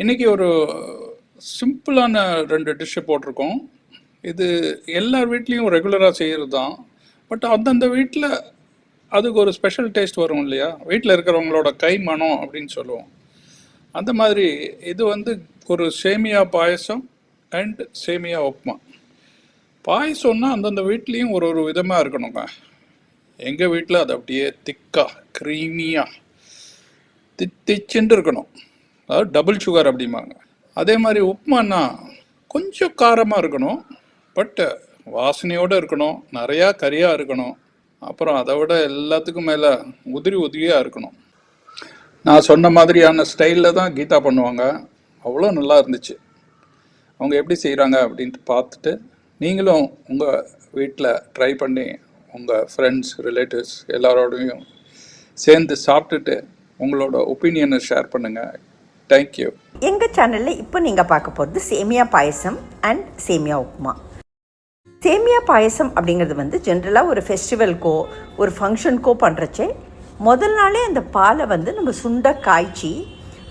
இன்றைக்கி ஒரு சிம்பிளான 2 டிஷ்ஷு போட்டிருக்கோம். இது எல்லார் வீட்லேயும் ரெகுலராக செய்கிறது தான். பட் அந்தந்த வீட்டில் அதுக்கு ஒரு ஸ்பெஷல் டேஸ்ட் வரும் இல்லையா, வீட்டில் இருக்கிறவங்களோட கை மனம் அப்படின்னு சொல்லுவோம். அந்த மாதிரி இது ஒரு சேமியா பாயசம் அண்ட் சேமியா உப்புமா. பாயசம்னா அந்தந்த வீட்லேயும் ஒரு ஒரு விதமாக இருக்கணுங்க. எங்கள் வீட்டில் அது அப்படியே திக்காக க்ரீமியாக திச்சுன்னு இருக்கணும். அதாவது டபுள் சுகர் அப்படிம்பாங்க. அதே மாதிரி உப்புமானா கொஞ்சம் காரமாக இருக்கணும், பட் வாசனையோடு இருக்கணும், நிறையா கறியாக இருக்கணும். அப்புறம் அதை விட எல்லாத்துக்கும் மேலே உதிரி உதிரியாக இருக்கணும். நான் சொன்ன மாதிரியான ஸ்டைலில் தான் கீதா பண்ணுவாங்க. அவ்வளோ நல்லா இருந்துச்சு. அவங்க எப்படி செய்கிறாங்க அப்படின்ட்டு பார்த்துட்டு நீங்களும் உங்கள் வீட்டில் ட்ரை பண்ணி உங்கள் ஃப்ரெண்ட்ஸ் ரிலேட்டிவ்ஸ் எல்லாரோடையும் சேர்ந்து சாப்பிட்டுட்டு உங்களோட ஒப்பீனியனை ஷேர் பண்ணுங்கள். தேங்க்யூ. எங்கள் சேனலில் இப்போ நீங்கள் பார்க்க போகிறது சேமியா பாயசம் அண்ட் சேமியா உப்புமா. சேமியா பாயசம் அப்படிங்கிறது ஜென்ரலாக ஒரு ஃபெஸ்டிவல்க்கோ ஒரு ஃபங்க்ஷனுக்கோ பண்ணுறச்சே முதல் நாளே அந்த பாலை நம்ம சுண்ட காய்ச்சி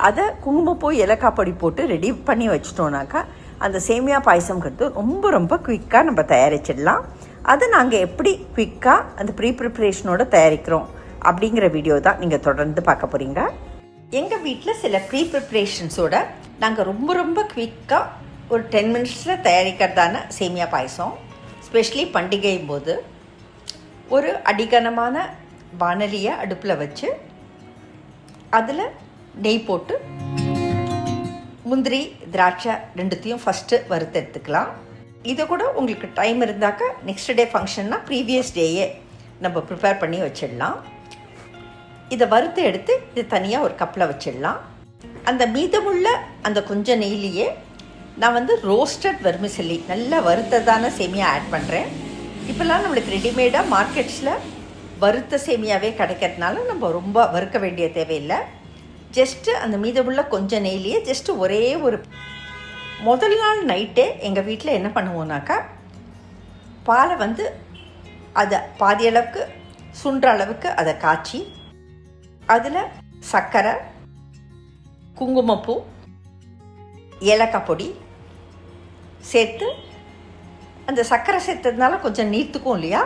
அதை குங்குமப்பூ ஏலக்காய் பொடி போட்டு ரெடி பண்ணி வச்சிட்டோன்னாக்கா அந்த சேமியா பாயசம்ங்கிறது ரொம்ப ரொம்ப குயிக்காக நம்ம தயாரிச்சிடலாம். அதை நாங்கள் எப்படி குயிக்காக அந்த ப்ரிப்ரேஷனோடு தயாரிக்கிறோம் அப்படிங்கிற வீடியோ தான் நீங்கள் தொடர்ந்து பார்க்க போகிறீங்க. எங்கள் வீட்டில் சில ப்ரிப்ரேஷன்ஸோட நாங்கள் ரொம்ப ரொம்ப குயிக்காக ஒரு 10 மினிட்ஸில் தயாரிக்கிறதான சேமியா பாயசம், ஸ்பெஷலி பண்டிகை போது ஒரு அடிகனமான வானலியை அடுப்பில் வச்சு அதில் நெய் போட்டு முந்திரி திராட்சை ரெண்டுத்தையும் ஃபஸ்ட்டு வறுத்து எடுத்துக்கலாம். இதை கூட உங்களுக்கு டைம் இருந்தாக்கா நெக்ஸ்ட் டே ஃபங்க்ஷன்னா ப்ரீவியஸ் டேயே நம்ம ப்ரிப்பேர் பண்ணி வச்சிடலாம். இதை வறுத்து எடுத்து இது தனியாக ஒரு கப்பில் வச்சிடலாம். அந்த மீதமுள்ள அந்த கொஞ்சம் நெய்லியே நான் ரோஸ்டட் வெர்மிசெல்லி நல்லா வறுத்ததான சேமியா ஆட் பண்ணுறேன். இப்போல்லாம் நம்மளுக்கு ரெடிமேடாக மார்க்கெட்ஸில் வறுத்த சேமியாவே கிடைக்கிறதுனால நம்ம ரொம்ப வறுக்க வேண்டிய தேவையில்லை. ஜஸ்ட்டு அந்த மீதமுள்ள கொஞ்சம் நெய்லியே ஜஸ்ட்டு ஒரே ஒரு முதல் நாள் நைட்டே எங்கள் வீட்டில் என்ன பண்ணுவோன்னாக்கா பாலை அதை பாதி அளவுக்கு சுண்டுற அளவுக்கு அதை காய்ச்சி அதில் சர்க்கரை, குங்குமப்பூ, ஏலக்காய் பொடி சேர்த்து அந்த சர்க்கரை சேர்த்ததுனால கொஞ்சம் நீர்த்துக்கும் இல்லையா,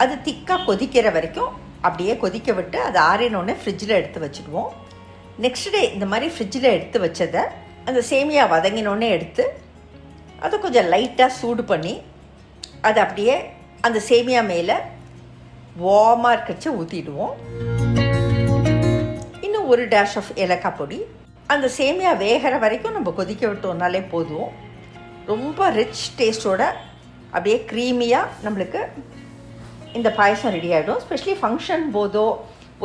அது திக்காக கொதிக்கிற வரைக்கும் அப்படியே கொதிக்க விட்டு அதை ஆறினோடனே ஃப்ரிட்ஜில் எடுத்து வச்சுடுவோம். நெக்ஸ்ட் டே இந்த மாதிரி ஃப்ரிட்ஜில் எடுத்து வச்சதை அந்த சேமியா வதங்கினோடனே எடுத்து அதை கொஞ்சம் லைட்டாக சூடு பண்ணி அதை அப்படியே அந்த சேமியா மேலே வார்மாக இருக்கச்சு ஊற்றிடுவோம். இன்னும் ஒரு டேஷ் ஆஃப் ஏலக்காய் பொடி. அந்த சேமியா வேகிற வரைக்கும் நம்ம கொதிக்க விட்டோம்னாலே போதும். ரொம்ப ரிச் டேஸ்ட்டோட அப்படியே க்ரீமியாக நம்மளுக்கு இந்த பாயசம் ரெடி ஆகிடும். ஸ்பெஷலி ஃபங்க்ஷன் போதோ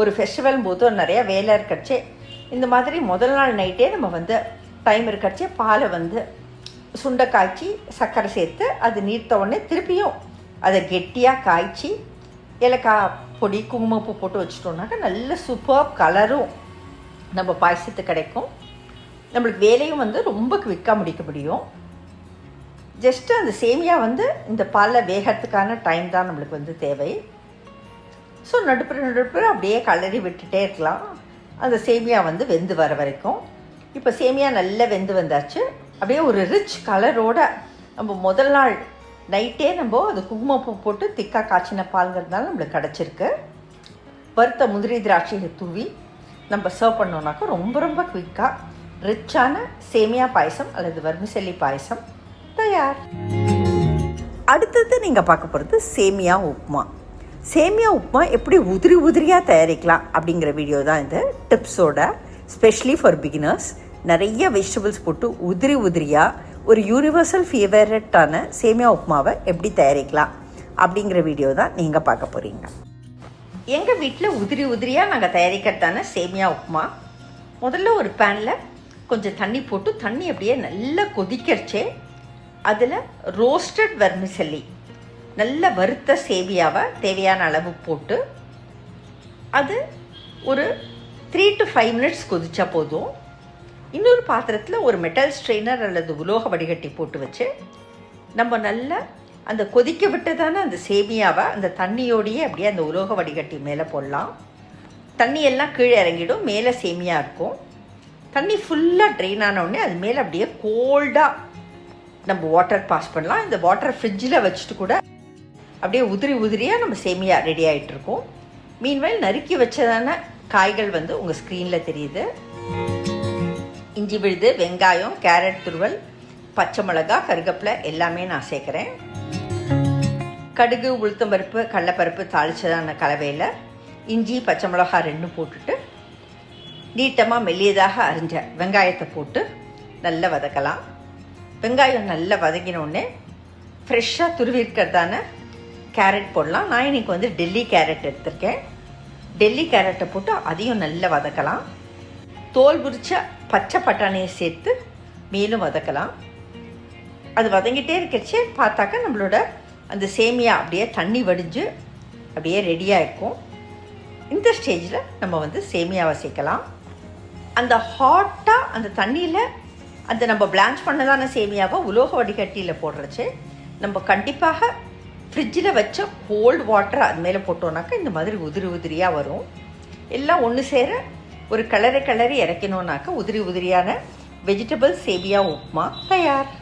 ஒரு ஃபெஸ்டிவல் போதோ நிறையா வேலை இருக்கச்சே இந்த மாதிரி முதல் நாள் நைட்டே நம்ம டைம் இருக்கச்சே பாலை சுண்டை காய்ச்சி சர்க்கரை சேர்த்து அது நீர்த்த உடனே திருப்பியும் அதை கெட்டியாக காய்ச்சி ஏலக்காய் பொடி குங்குமப்பூ போட்டு வச்சிட்டோம்னாக்கா நல்ல சூப்பர் கலரும் நம்ம பாயசத்துக்கு கிடைக்கும். நம்மளுக்கு வேலையும் ரொம்ப குவிக்காக முடிக்க முடியும். ஜஸ்ட்டு அந்த சேமியா இந்த பாலில் வேகிறதுக்கான டைம் தான் நம்மளுக்கு தேவை. ஸோ நடுப்புற அப்படியே கலரி விட்டுட்டே இருக்கலாம் அந்த சேமியா வெந்து வர வரைக்கும். இப்போ சேமியா நல்லா வெந்து வந்தாச்சு. அப்படியே ஒரு ரிச் கலரோட நம்ம முதல் நாள் நைட்டே நம்ம அது குங்குமப்பூ போட்டு திக்காக காய்ச்சின பால்ங்கிறதுனால நம்மளுக்கு கிடச்சிருக்கு. வறுத்த முந்திரி திராட்சையை தூவி நம்ம சர்வ் பண்ணோன்னாக்கா ரொம்ப ரொம்ப குயிக்காக ரிச்சான சேமியா பாயசம் அல்லது வர்மிசெல்லி பாயசம் தயார். அடுத்தது நீங்கள் பார்க்க போகிறது சேமியா உப்புமா. சேமியா உப்புமா எப்படி உதிரி உதிரியாக தயாரிக்கலாம் அப்படிங்கிற வீடியோ தான் இந்த டிப்ஸோட, ஸ்பெஷலி ஃபார் பிகினர்ஸ். நிறைய வெஜிடபிள்ஸ் போட்டு உதிரி உதிரியாக ஒரு யூனிவர்சல் ஃபேவரட்டான சேமியா உப்புமாவை எப்படி தயாரிக்கலாம் அப்படிங்கிற வீடியோ தான் நீங்கள் பார்க்க போகிறீங்க. எங்கள் வீட்டில் உதிரி உதிரியாக நாங்கள் தயாரிக்கிறதான சேமியா உப்புமா, முதல்ல ஒரு பேனில் கொஞ்சம் தண்ணி போட்டு தண்ணி அப்படியே நல்லா கொதிக்கிறச்சே அதில் ரோஸ்டட் வெர்மிசெல்லி நல்ல வறுத்த சேமியாவை தேவையான அளவு போட்டு அது ஒரு 3 to 5 மினிட்ஸ் கொதிச்சா போதும். இன்னொரு பாத்திரத்தில் ஒரு மெட்டல் ஸ்ட்ரெயினர் அல்லது உலோக வடிகட்டி போட்டு வச்சு நம்ம நல்லா அந்த கொதிக்க விட்டதான அந்த சேமியாவை அந்த தண்ணியோடையே அப்படியே அந்த உலோக வடிகட்டி மேலே போடலாம். தண்ணியெல்லாம் கீழே இறங்கிடும், மேலே சேமியா இருக்கும். தண்ணி ஃபுல்லாக ட்ரெயின் ஆன உடனே அது மேலே அப்படியே கோல்டாக நம்ம வாட்டர் பாஸ் பண்ணலாம். இந்த வாட்டரை ஃப்ரிட்ஜில் வச்சுட்டு கூட அப்படியே உதிரி உதிரியாக நம்ம சேமியா ரெடி ஆகிட்டுருக்கோம். மீன்வேல் நறுக்கி வச்சதான காய்கள் வந்து உங்கள் ஸ்க்ரீனில் தெரியுது. இஞ்சி விழுது, வெங்காயம், கேரட் துருவல், பச்சை மிளகா, கருவேப்பிலை எல்லாமே நான் சேர்க்குறேன். கடுகு, உளுத்தம்பருப்பு, கடலைப்பருப்பு தாளித்ததான கலவையில் இஞ்சி, பச்சை மிளகா ரெண்டும் போட்டுட்டு நீட்டமாக மெல்லியதாக அரிஞ்ச வெங்காயத்தை போட்டு நல்லா வதக்கலாம். வெங்காயம் நல்லா வதங்கினோடனே ஃப்ரெஷ்ஷாக துருவி இருக்கிறதான கேரட் போடலாம். நான் இன்றைக்கி வந்து டெல்லி கேரட் எடுத்திருக்கேன். டெல்லி கேரட்டை போட்டு அதையும் நல்லா வதக்கலாம். தோல் உரிச்ச பச்சை பட்டாணியை சேர்த்து மேலும் வதக்கலாம். அது வதங்கிட்டே இருக்கிறச்சே பார்த்தாக்கா நம்மளோட அந்த சேமியா அப்படியே தண்ணி வடிஞ்சு அப்படியே ரெடியாக இருக்கும். இந்த ஸ்டேஜில் நம்ம வந்து சேமியாவை சேர்க்கலாம். அந்த ஹாட்டாக அந்த தண்ணியில் அந்த நம்ம பிளான்ச் பண்ணதான சேமியாவை உலோக வடிகட்டியில் போடுறச்சு நம்ம கண்டிப்பாக ஃப்ரிட்ஜில் வச்ச கோல்டு வாட்டர் அது மேலே போட்டோன்னாக்கா இந்த மாதிரி உதிரி உதிரியாக வரும். எல்லாம் ஒன்று சேர ஒரு கிளறி இறக்கணுன்னாக்கா உதிரி உதிரியான வெஜிடபிள் சேமியா உப்புமா தயார்.